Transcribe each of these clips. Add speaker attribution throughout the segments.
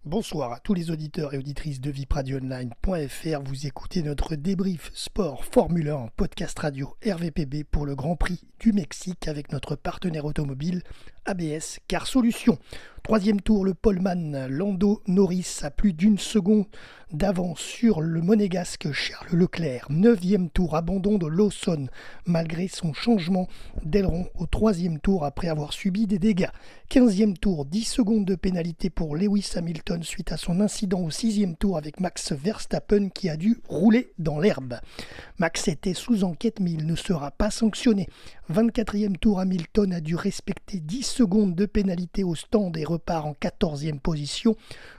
Speaker 1: Bonsoir à tous les auditeurs et auditrices de VipRadioOnline.fr. Vous écoutez notre débrief sport Formule 1 podcast radio RVPB pour le Grand Prix du Mexique avec notre partenaire automobile ABS Car Solutions. Troisième tour, le poleman Lando Norris a plus d'une seconde d'avance sur le monégasque Charles Leclerc. Neuvième tour, abandon de Lawson malgré son changement d'aileron au troisième tour après avoir subi des dégâts. 15e tour, 10 secondes de pénalité pour Lewis Hamilton suite à son incident au 6e tour avec Max Verstappen qui a dû rouler dans l'herbe. Max était sous enquête mais il ne sera pas sanctionné. 24e tour, Hamilton a dû respecter 10 secondes de pénalité au stand et repart en 14e position.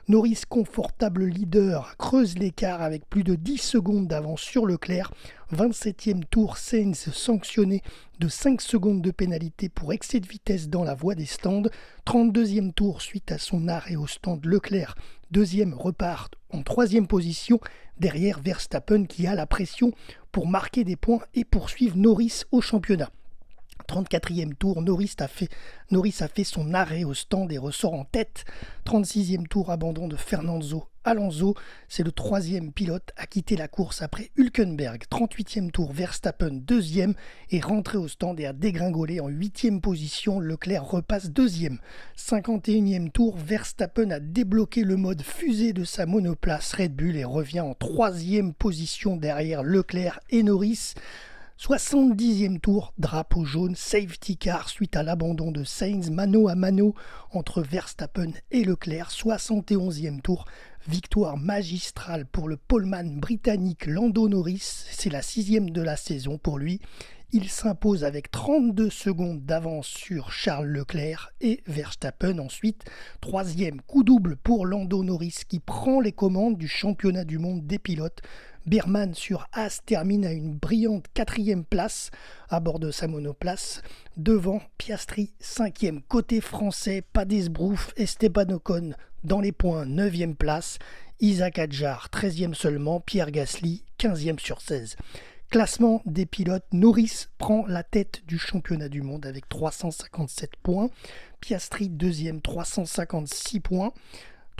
Speaker 1: Norris, confortable leader, creuse l'écart avec plus de 10 secondes d'avance sur Leclerc. 27e tour, Sainz sanctionné de 5 secondes de pénalité pour excès de vitesse dans la voie des stands. 32e tour, suite à son arrêt au stand, Leclerc, deuxième, repart en 3e position derrière Verstappen qui a la pression pour marquer des points et poursuivre Norris au championnat. 34e tour, Norris a fait son arrêt au stand et ressort en tête. 36e tour, abandon de Fernando Alonso. C'est le troisième pilote à quitter la course après Hülkenberg. 38e tour, Verstappen deuxième est rentré au stand et a dégringolé en 8e position. Leclerc repasse deuxième. 51e tour, Verstappen a débloqué le mode fusée de sa monoplace Red Bull et revient en 3e position derrière Leclerc et Norris. 70e tour, drapeau jaune, safety car suite à l'abandon de Sainz mano à mano entre Verstappen et Leclerc. 71e tour, victoire magistrale pour le poleman britannique Lando Norris. C'est la 6e de la saison pour lui. Il s'impose avec 32 secondes d'avance sur Charles Leclerc et Verstappen. Ensuite, troisième coup double pour Lando Norris qui prend les commandes du championnat du monde des pilotes. Beerman sur Haas termine à une brillante 4e place à bord de sa monoplace. Devant Piastri, 5e. Côté français, Padesbrouf, Esteban Ocon dans les points, 9e place. Isaac Hadjar, 13e seulement. Pierre Gasly, 15e sur 16. Classement des pilotes, Norris prend la tête du championnat du monde avec 357 points. Piastri, deuxième, 356 points.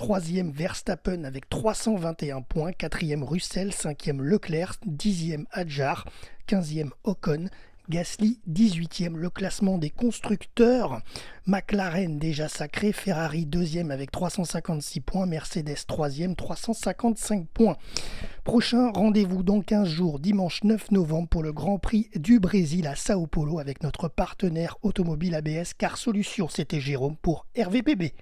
Speaker 1: Troisième, Verstappen avec 321 points. Quatrième, Russell. Cinquième, Leclerc. 10e, Hadjar. 15e, Ocon. Gasly, 18e. Le classement des constructeurs. McLaren déjà sacré. Ferrari, deuxième avec 356 points. Mercedes, troisième, 355 points. Prochain rendez-vous dans 15 jours, dimanche 9 novembre pour le Grand Prix du Brésil à Sao Paulo avec notre partenaire automobile ABS Car Solutions. C'était Jérôme pour RVPB.